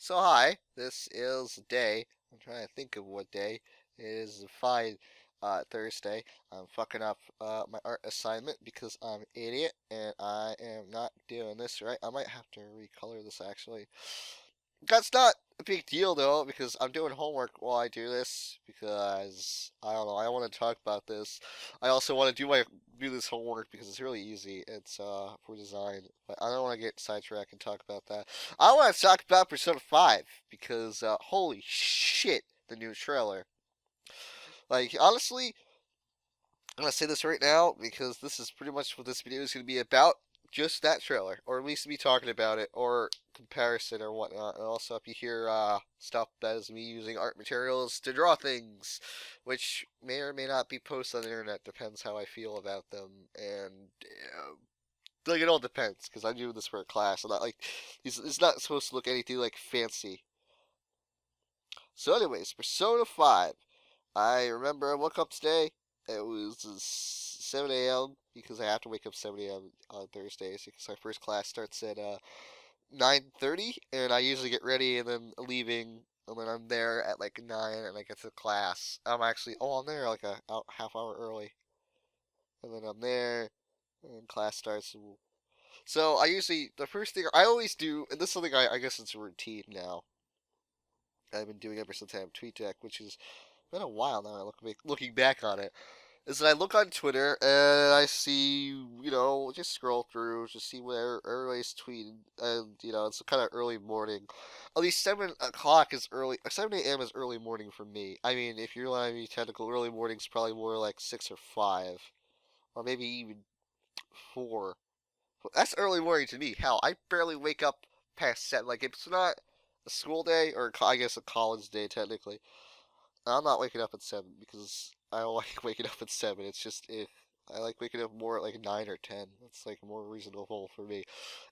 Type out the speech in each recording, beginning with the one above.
So hi, this is day. I'm trying to think of what day. It is a fine Thursday. I'm fucking up my art assignment because I'm an idiot and I am not doing this right. I might have to recolor this actually. That's not a big deal though because I'm doing homework while I do this because I don't know. I want to talk about this. I also want to do this homework because it's really easy. It's for design, but I don't want to get sidetracked and talk about that. I want to talk about Persona 5 because holy shit, the new trailer. Like honestly, I'm gonna say this right now because this is pretty much what this video is gonna be about. Just that trailer, or at least me talking about it, or comparison or whatnot. And also, if you hear stuff that is me using art materials to draw things, which may or may not be posted on the internet, depends how I feel about them, and like it all depends because I'm doing this for a class, and it's not supposed to look anything like fancy. So, anyways, Persona 5. I remember I woke up today. It was 7 a.m. because I have to wake up 7 a.m. on Thursdays because our first class starts at 9:30, and I usually get ready and then leaving, and then I'm there at like 9, and I get to class. I'm there like a half hour early, and then I'm there, and class starts. So the first thing I always do, and this is something I guess it's a routine now. I've been doing ever since I have TweetDeck, which has been a while now. Looking back on it, is that I look on Twitter and I see, just scroll through, just see where everybody's tweeting, and it's kind of early morning. At least 7 o'clock is early. 7 a.m. is early morning for me. I mean, if you're letting me technical, early morning's probably more like 6 or 5, or maybe even 4. But that's early morning to me. Hell, I barely wake up past 7. Like, if it's not a school day, or I guess a college day technically, I'm not waking up at 7 because I don't like waking up at 7. It's just I like waking up more at like 9 or 10. That's like more reasonable for me.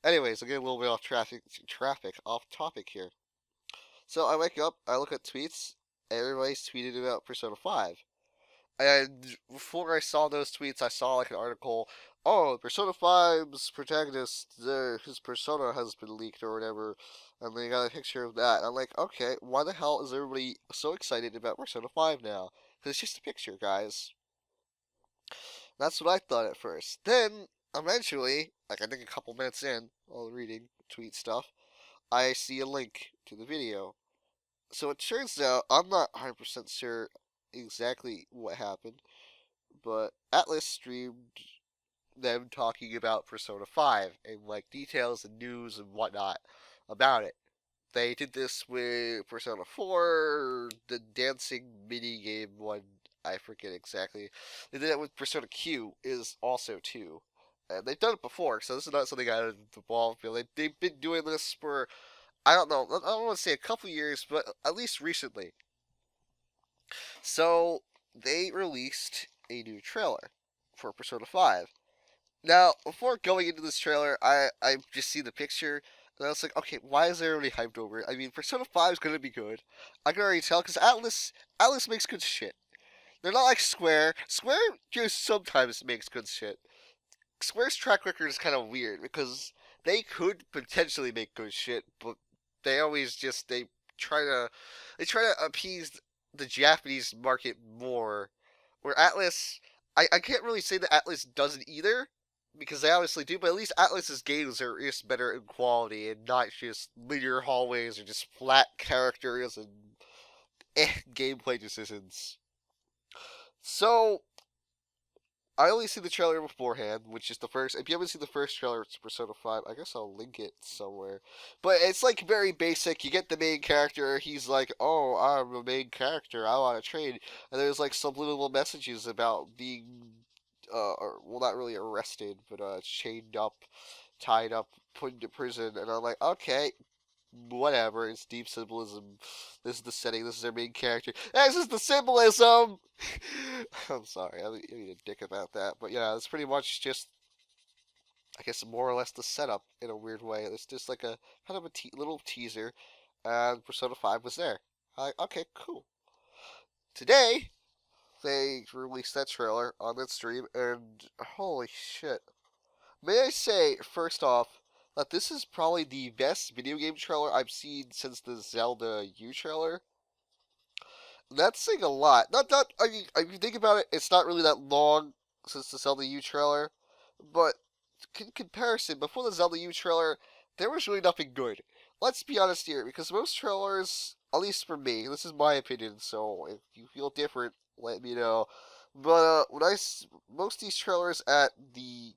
Anyways, I'm getting a little bit off topic here. So I wake up, I look at tweets. Everybody's tweeted about Persona 5. And before I saw those tweets, I saw like an article. Oh, Persona 5's protagonist, his persona has been leaked or whatever, and they got a picture of that. I'm like, okay, why the hell is everybody so excited about Persona 5 now? Because it's just a picture, guys. That's what I thought at first. Then, eventually, like I think a couple minutes in, while reading tweet stuff, I see a link to the video. So it turns out I'm not 100% sure exactly what happened, but Atlas streamed them talking about Persona 5 and like details and news and whatnot about it. They did this with Persona 4, the dancing mini game one, I forget exactly. They did it with Persona Q is also too. And they've done it before, so this is not something out of the ball field. They've been doing this for, I don't know, I don't want to say a couple years, but at least recently. So they released a new trailer for Persona 5. Now, before going into this trailer, I just see the picture, and I was like, okay, why is everybody hyped over it? I mean, Persona 5 is gonna be good. I can already tell because Atlas makes good shit. They're not like Square. Square just sometimes makes good shit. Square's track record is kind of weird because they could potentially make good shit, but they always just they try to appease the Japanese market more. Where I can't really say that Atlas doesn't either because they obviously do, but at least Atlas's games are just better in quality and not just linear hallways or just flat characters and gameplay decisions. So I only see the trailer beforehand, which is the first. If you haven't seen the first trailer, it's Persona 5. I guess I'll link it somewhere. But it's like very basic. You get the main character. He's like, "Oh, I'm the main character. I want to trade." And there's like subliminal messages about being, or, well, not really arrested, but chained up, tied up, put into prison. And I'm like, okay, whatever. It's deep symbolism. This is the setting. This is their main character. This is the symbolism. I'm sorry. I'm being a dick about that, but yeah, it's pretty much just, I guess, more or less the setup in a weird way. It's just like a kind of a little teaser, and Persona 5 was there. Okay, cool. Today they released that trailer on that stream, and holy shit! May I say, first off, that this is probably the best video game trailer I've seen since the Zelda U trailer. That's saying a lot. Not. I mean, if you think about it, it's not really that long since the Zelda U trailer, but in comparison, before the Zelda U trailer, there was really nothing good. Let's be honest here, because most trailers, at least for me, this is my opinion. So if you feel different, let me know. But most of these trailers at the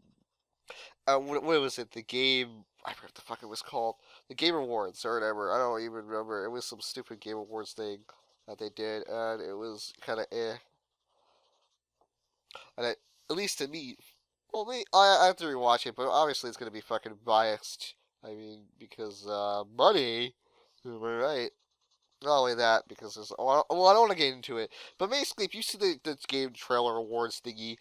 what was it? The game. I forgot what the fuck it was called. The Game Awards or whatever. I don't even remember. It was some stupid Game Awards thing that they did, and it was kind of eh. And at least to me, well, I have to rewatch it, but obviously it's gonna be fucking biased. I mean, because money. Am I right? Not only that, because there's well, I don't want to get into it, but basically, if you see the game trailer awards thingy,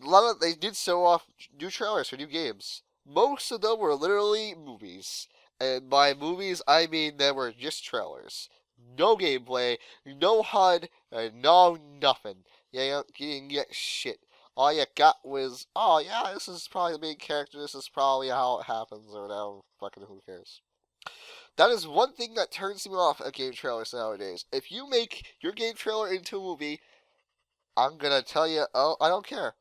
a lot of they did show off new trailers for new games. Most of them were literally movies, and by movies I mean they were just trailers. No gameplay, no HUD, and no nothing. Yeah, you didn't get shit. All you got was, oh yeah, this is probably the main character. This is probably how it happens, or whatever. Fucking who cares? That is one thing that turns me off at game trailers nowadays. If you make your game trailer into a movie, I'm gonna tell you, oh, I don't care.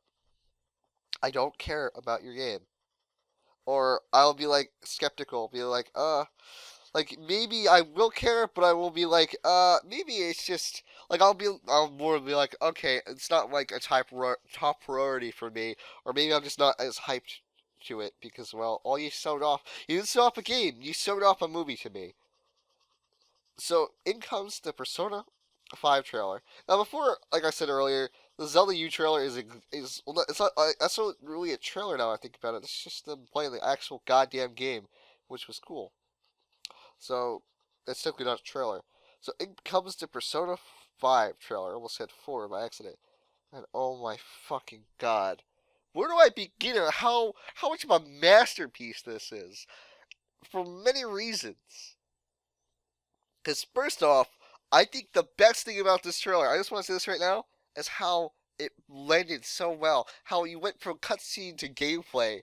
I don't care about your game. Or I'll be like skeptical, be like maybe I will care, but I will be like, maybe it's just like I'll more be like, okay, it's not like a top priority for me, or maybe I'm just not as hyped to it because well, all you didn't show off a game, you showed off a movie to me. So in comes the Persona 5 trailer. Now before, like I said earlier, the Zelda U trailer is well, it's not that's not really a trailer now I think about it. It's just them playing the actual goddamn game, which was cool. So it's simply not a trailer. So in comes the Persona 5 trailer. I almost said 4 by accident. And oh my fucking god. Where do I begin on how much of a masterpiece this is? For many reasons. Because first off, I think the best thing about this trailer, I just want to say this right now, is how it blended so well. How you went from cutscene to gameplay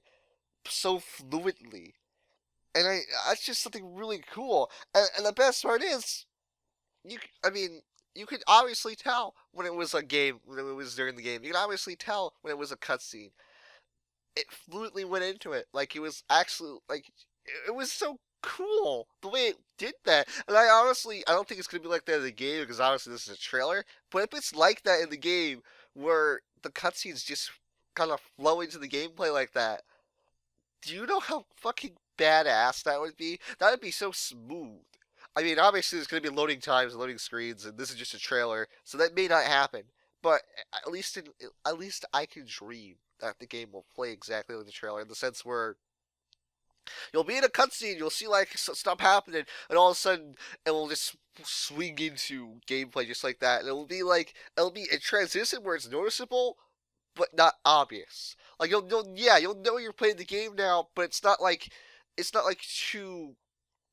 so fluidly. And that's just something really cool. And the best part is, I mean, you could obviously tell when it was a game, when it was during the game. You could obviously tell when it was a cutscene. It fluently went into it. Like, it was actually, like, it was so cool the way it did that. And I don't think it's going to be like that in the game because obviously this is a trailer. But if it's like that in the game where the cutscenes just kind of flow into the gameplay like that, do you know how fucking badass that would be? That would be so smooth. I mean, obviously there's going to be loading times, loading screens, and this is just a trailer, so that may not happen. But at least I can dream that the game will play exactly like the trailer in the sense where you'll be in a cutscene, you'll see like stuff happening, and all of a sudden it will just swing into gameplay just like that. And it'll be a transition where it's noticeable, but not obvious. Like you'll know you're playing the game now, but it's not like too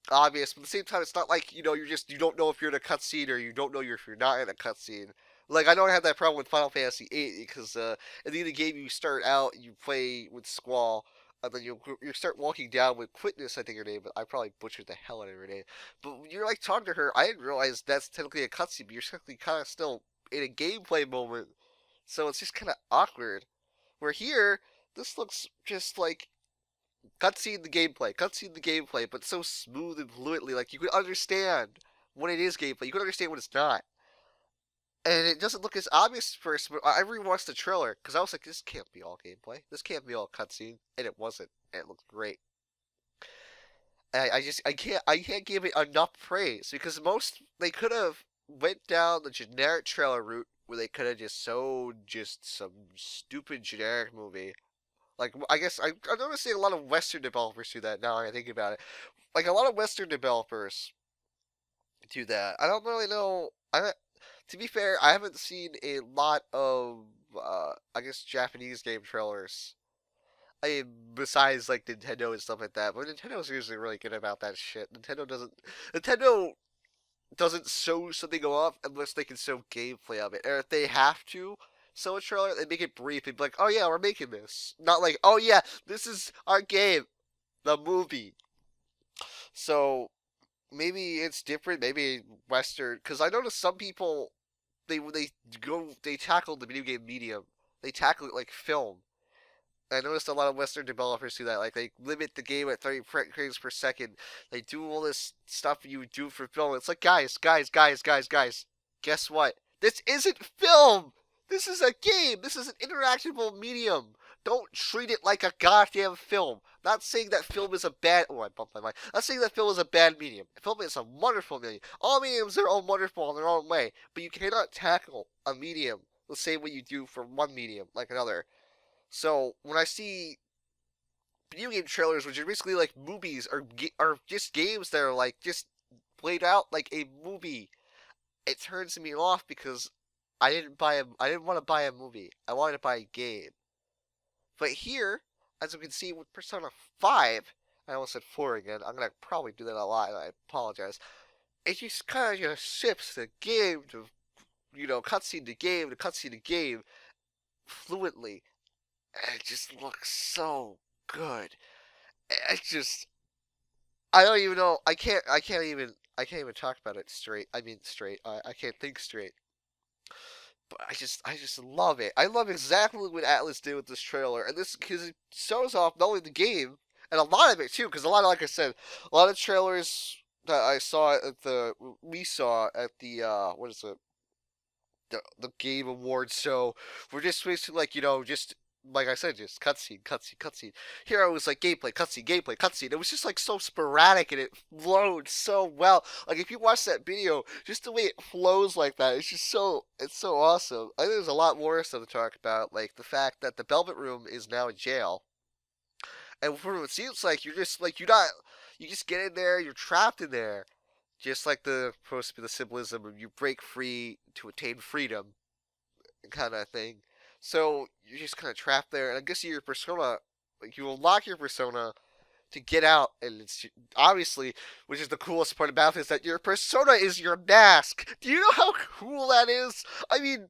obvious. But at the same time, it's not like you don't know if you're in a cutscene or you don't know if you're not in a cutscene. Like I don't have that problem with Final Fantasy VIII because at the end of the game you start out you play with Squall. And then you start walking down with Quitness, I think her name, but I probably butchered the hell out of her name. But when you're like talking to her, I didn't realize that's technically a cutscene, but you're technically kind of still in a gameplay moment. So it's just kind of awkward. Where here, this looks just like cutscene the gameplay, but so smooth and fluidly, like you could understand when it is gameplay, you could understand when it's not. And it doesn't look as obvious at first, but I rewatched the trailer, because I was like, this can't be all gameplay. This can't be all cutscene, and it wasn't. And it looked great. And I can't give it enough praise, because they could have went down the generic trailer route, where they could have just sold just some stupid generic movie. Like, I guess I'm noticing a lot of Western developers do that now I think about it. Like, a lot of Western developers do that. I don't really know. To be fair, I haven't seen a lot of, I guess, Japanese game trailers. I mean, besides, like, Nintendo and stuff like that. But Nintendo's usually really good about that shit. Nintendo doesn't show something off unless they can show gameplay of it. Or if they have to show a trailer, they make it brief and be like, oh yeah, we're making this. Not like, oh yeah, this is our game. the movie. So maybe it's different. Maybe Western, because I noticed some people they tackle the video game medium. They tackle it like film. I noticed a lot of Western developers do that. Like they limit the game at 30 frames per second. They do all this stuff you do for film. It's like, guys. Guess what? This isn't film. This is a game. This is an interactable medium. Don't treat it like a goddamn film. Not saying that film is a bad. Oh, I bumped my mic. Not saying that film is a bad medium. Film is a wonderful medium. All mediums are all wonderful in their own way, but you cannot tackle a medium the same way you do for one medium like another. So when I see video game trailers, which are basically like movies, are just games that are like just played out like a movie, it turns me off because I didn't want to buy a movie. I wanted to buy a game. But here, as you can see with Persona 5, I almost said 4 again. I'm gonna probably do that a lot, and I apologize. It just kind of just shifts the game to cutscene to game to cutscene to game fluently. And it just looks so good. It's just I don't even know. I can't even talk about it straight. I mean straight. I can't think straight. But I just love it. I love exactly what Atlas did with this trailer, and this because it shows off not only the game and a lot of it too. Because a lot of like I said, a lot of trailers that I saw at the we saw at the what is it the Game Awards show were just basically like just like I said, just cutscene. Here I was like gameplay, cutscene. It was just like so sporadic and it flowed so well. Like if you watch that video, just the way it flows like that, it's so awesome. I think there's a lot more stuff to talk about, like the fact that the Velvet Room is now a jail, and from what it seems like, you're just like you just get in there, you're trapped in there, just like the supposed to be the symbolism of you break free to attain freedom kind of thing. So you're just kind of trapped there, and I guess your persona, like you unlock your persona to get out, and it's obviously, which is the coolest part about it, is that your persona is your mask. Do you know how cool that is? I mean,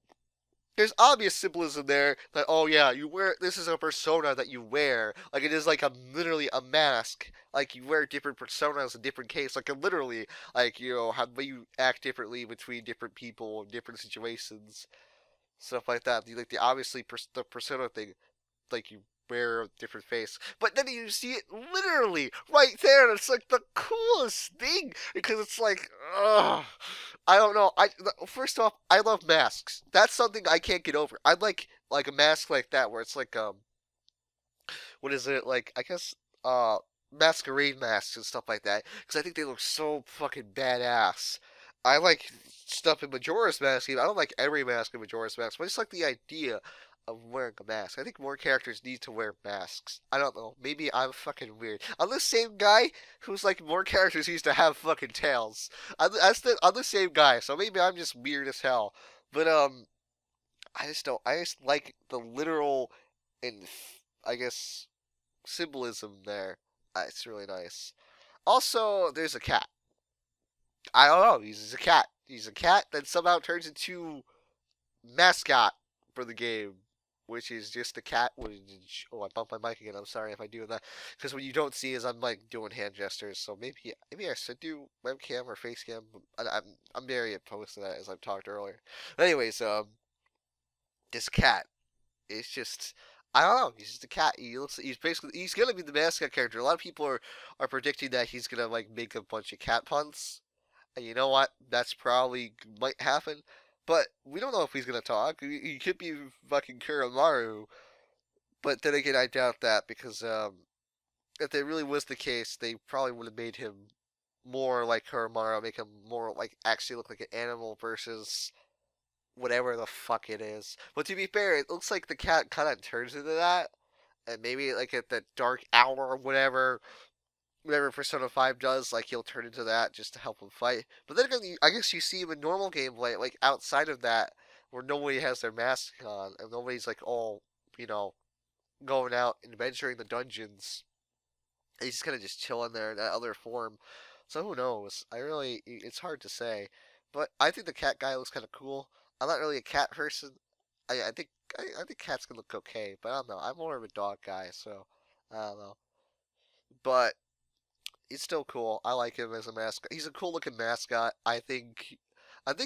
there's obvious symbolism there that oh yeah, you wear this is a persona that you wear. Like it is like a literally a mask. Like you wear different personas in different cases. Like literally, like how you act differently between different people in different situations, stuff like that. Like the obviously the persona thing, like you wear a different face, but then you see it literally right there, and it's like the coolest thing because it's like, ugh, I don't know. First off, I love masks. That's something I can't get over. I like a mask like that where it's like what is it like? I guess masquerade masks and stuff like that because I think they look so fucking badass. I like stuff in Majora's Mask. I don't like every mask in Majora's Mask, but I just like the idea of wearing a mask. I think more characters need to wear masks. I don't know. Maybe I'm fucking weird. I'm the same guy who's like more characters used to have fucking tails. I'm the same guy, so maybe I'm just weird as hell. But I just don't. I just like the literal and I guess symbolism there. It's really nice. Also, there's a cat. I don't know. He's a cat. He's a cat that somehow turns into mascot for the game, which is just a cat. Oh, I bumped my mic again. I'm sorry if I do that, because what you don't see is I'm like doing hand gestures. So maybe I should do webcam or face cam. I'm very opposed to that, as I've talked earlier. But anyways, this cat is just. I don't know. He's just a cat. He's basically. He's gonna be the mascot character. A lot of people are predicting that he's gonna like make a bunch of cat puns. And you know what? That's probably might happen. But we don't know if he's gonna talk. He could be fucking Kuramaru. But then again, I doubt that because if it really was the case, they probably would have made him more like Kuramaru, make him more like actually look like an animal versus whatever the fuck it is. But to be fair, it looks like the cat kind of turns into that, and maybe like at the dark hour or whatever Persona 5 does, like he'll turn into that just to help him fight. But then again, I guess you see him in normal gameplay, like outside of that, where nobody has their mask on and nobody's like all, you know, going out and adventuring the dungeons. He's kind of just chilling there in that other form. So who knows? It's hard to say. But I think the cat guy looks kind of cool. I'm not really a cat person. I think I think cats can look okay, but I don't know. I'm more of a dog guy, so I don't know. but he's still cool. I like him as a mascot. He's a cool looking mascot. I think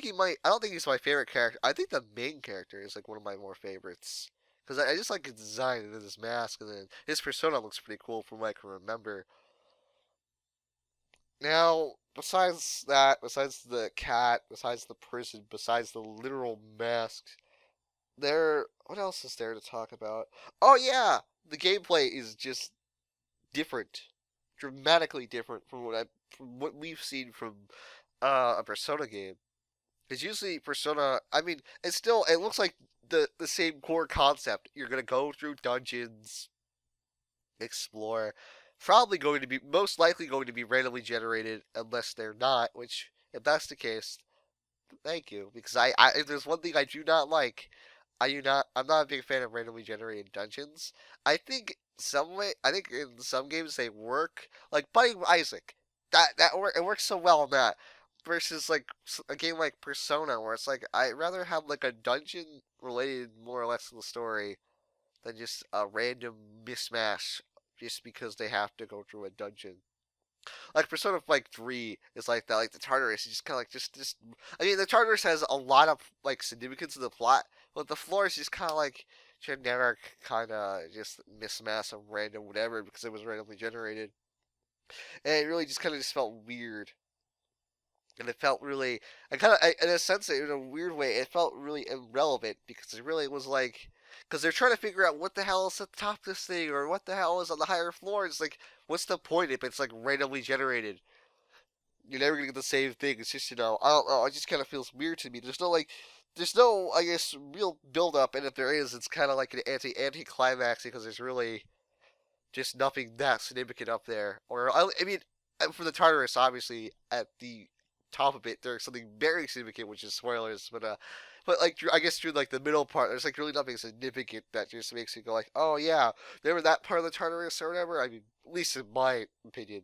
he might. I don't think he's my favorite character. I think the main character is like one of my more favorites because I just like his design and his mask, and then his persona looks pretty cool from what I can remember. Now, besides that, besides the cat, besides the prison, besides the literal masks, what else is there to talk about? Oh yeah, the gameplay is just different, dramatically different from what we've seen from a Persona game. Because usually Persona, I mean, it looks like the same core concept. You're gonna go through dungeons, explore, probably going to be most likely going to be randomly generated unless they're not. Which, if that's the case, thank you, because if there's one thing I do not like, I'm not a big fan of randomly generated dungeons. I think in some games they work, like Binding of Isaac. It works so well on that. Versus like a game like Persona, where it's like I'd rather have like a dungeon related more or less to the story than just a random mismatch just because they have to go through a dungeon. Like Persona like 3 is like that. Like the Tartarus is just kind of like just. I mean, the Tartarus has a lot of like significance in the plot, but the floor is just kind of like generic, kind of just mismatch of random whatever because it was randomly generated, and it really just kind of just felt weird. And it felt really, in a sense, in a weird way, it felt really irrelevant because it really was like, because they're trying to figure out what the hell is at the top of this thing or what the hell is on the higher floor. It's like, what's the point if it's like randomly generated? You're never gonna get the same thing. It's just, I don't know. It just kind of feels weird to me. There's no, I guess, real build up, and if there is, it's kind of like an anti-climax because there's really just nothing that significant up there. I mean, for the Tartarus, obviously at the top of it, there's something very significant, which is spoilers. But like I guess through like the middle part, there's like really nothing significant that just makes you go like, oh yeah, there was that part of the Tartarus or whatever. I mean, at least in my opinion.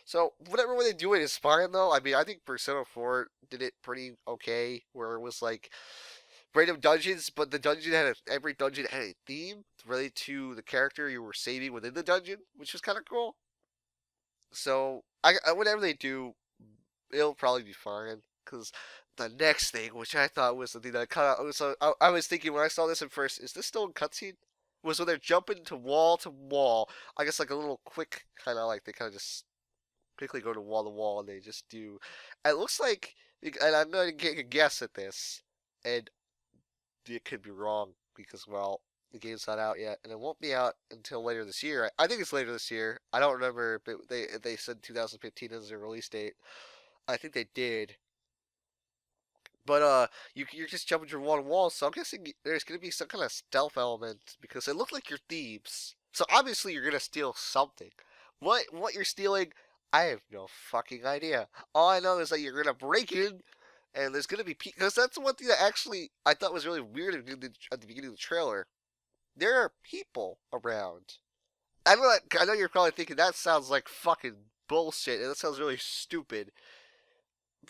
So whatever way they do it is fine though. I mean, I think Persona 4 did it pretty okay, where it was like random dungeons, but every dungeon had a theme related to the character you were saving within the dungeon, which was kind of cool. So whatever they do, it'll probably be fine. Because the next thing, which I thought was the thing that kind of I was thinking when I saw this at first, is this still in cutscene? Was when they're jumping to wall. I guess like a little quick kind of like they kind of just quickly go to wall and they just do. It looks like, and I'm gonna get a guess at this, and it could be wrong because well, the game's not out yet, and it won't be out until later this year. I think it's later this year. I don't remember if they said 2015 as their release date. I think they did. But you're just jumping through one wall, so I'm guessing there's gonna be some kind of stealth element because it looked like you're thieves. So obviously you're gonna steal something. What you're stealing, I have no fucking idea. All I know is that you're gonna break in, and there's gonna be because that's one thing that actually I thought was really weird at the beginning of the trailer. There are people around. I know you're probably thinking that sounds like fucking bullshit, and that sounds really stupid.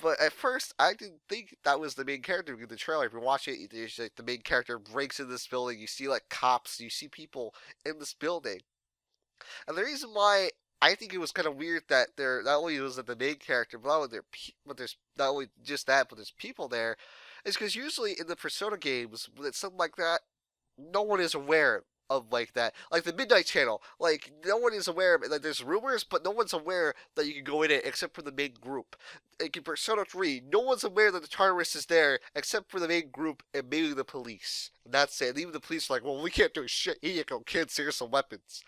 But at first, I didn't think that was the main character in the trailer. If you watch it, there's like the main character breaks in this building. You see like cops. You see people in this building. And the reason why I think it was kind of weird that there not only was it the main character, but there's not only just that, but there's people there, is because usually in the Persona games, when it's something like that, no one is aware of like that. Like the Midnight Channel, like no one is aware of it. Like there's rumors, but no one's aware that you can go in it except for the main group. Like in Persona 3, no one's aware that the Tartarus is there except for the main group and maybe the police. And that's it. And even the police are like, well, we can't do shit. Here you go, kids. Here's some weapons.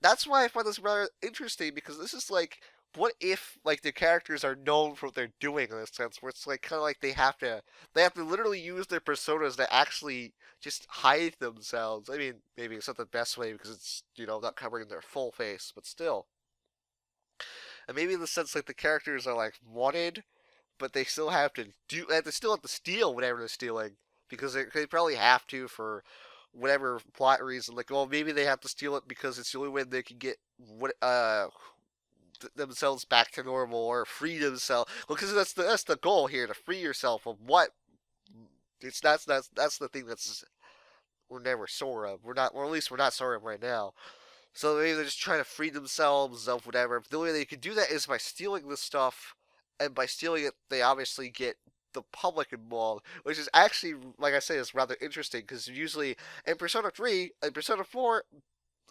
That's why I find this rather interesting because this is like, what if like the characters are known for what they're doing in a sense where it's like kind of like they have to literally use their personas to actually just hide themselves. I mean, maybe it's not the best way because it's not covering their full face, but still. And maybe in the sense like the characters are like wanted, but they still have to steal whatever they're stealing because they probably have to for whatever plot reason. Like, well, maybe they have to steal it because it's the only way they can get themselves back to normal or free themselves. Well, because that's the goal here, to free yourself of what. That's the thing we're never sure of. We're not, or at least we're not sure of right now. So maybe they're just trying to free themselves of whatever. But the only way they can do that is by stealing this stuff, and by stealing it, they obviously get the public involved, which is actually, like I said, is rather interesting because usually in Persona 3 and Persona 4,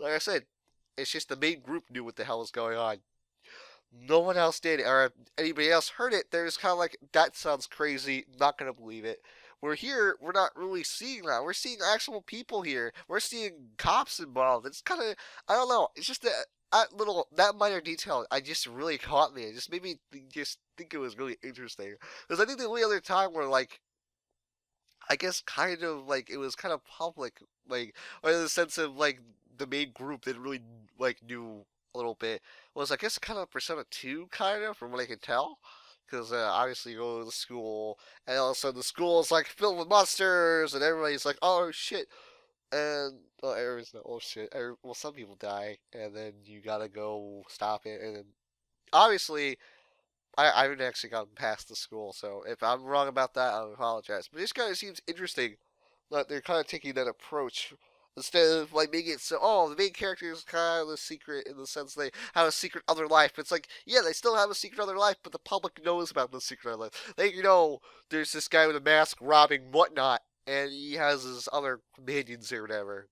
like I said, it's just the main group knew what the hell was going on. No one else did, or if anybody else heard it, they're just kind of like, that sounds crazy, not gonna believe it. We're here, we're not really seeing that. We're seeing actual people here. We're seeing cops involved. It's kind of, I don't know, it's just that minor detail, I just really caught me. It just made me just think it was really interesting. Because I think the only other time where, like, I guess kind of like it was kind of public, like, or in the sense of like the main group that really like knew a little bit was, I guess, kind of Persona 2, kind of, from what I can tell. Because obviously you go to the school, and all of a sudden the school is like filled with monsters, and everybody's like, "Oh shit!" And well, everybody's like, "Oh shit!" Well, some people die, and then you gotta go stop it, and then obviously I haven't actually gotten past the school, so if I'm wrong about that, I apologize. But this kind of seems interesting that they're kind of taking that approach instead of like making it so, oh, the main character is kind of the secret in the sense they have a secret other life. It's like, yeah, they still have a secret other life, but the public knows about the secret other life. They know there's this guy with a mask robbing whatnot, and he has his other companions or whatever.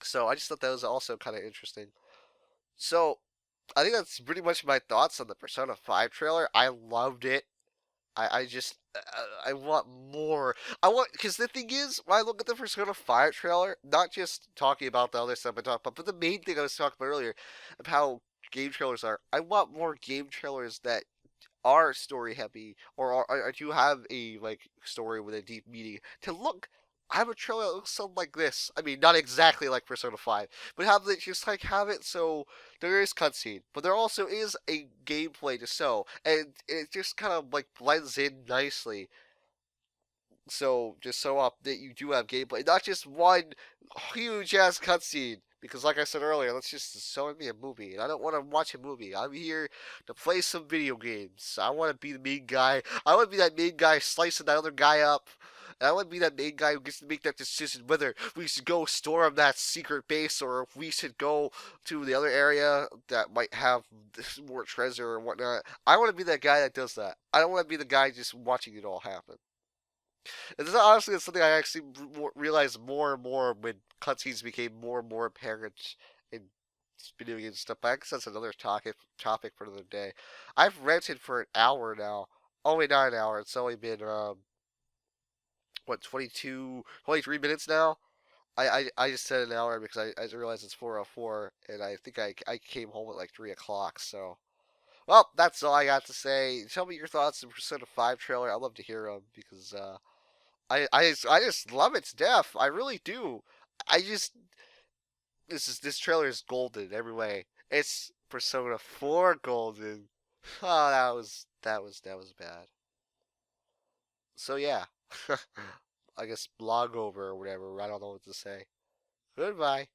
So I just thought that was also kind of interesting. So I think that's pretty much my thoughts on the Persona 5 trailer. I loved it. I just I want more. I want, because the thing is, when I look at the Persona 5 trailer, not just talking about the other stuff I talked about, but the main thing I was talking about earlier of how game trailers are. I want more game trailers that are story heavy, or do you have a like story with a deep meaning to look. I have a trailer that looks something like this. I mean, not exactly like Persona 5, but have it just like have it so there is cutscene, but there also is a gameplay to show, and it just kind of like blends in nicely. So just so up that you do have gameplay, not just one huge ass cutscene. Because like I said earlier, let's just show me a movie, and I don't want to watch a movie. I'm here to play some video games. I want to be the main guy. I want to be that main guy slicing that other guy up. And I want to be that main guy who gets to make that decision whether we should go storm that secret base or if we should go to the other area that might have more treasure or whatnot. I want to be that guy that does that. I don't want to be the guy just watching it all happen. And this honestly is something I actually realized more and more when cutscenes became more and more apparent in video games stuff. But I guess that's another topic for another day. I've rented for an hour now. Only not an hour. It's only been what, 23 minutes now. I just said an hour because I realized it's 4:04, and I think I came home at like 3 o'clock. So, well, that's all I got to say. Tell me your thoughts on Persona 5 trailer. I'd love to hear them because I just love its depth. I really do. I just this trailer is golden in every way. It's Persona 4 golden. Oh, that was bad. So yeah, I guess blog over or whatever. I don't know what to say. Goodbye.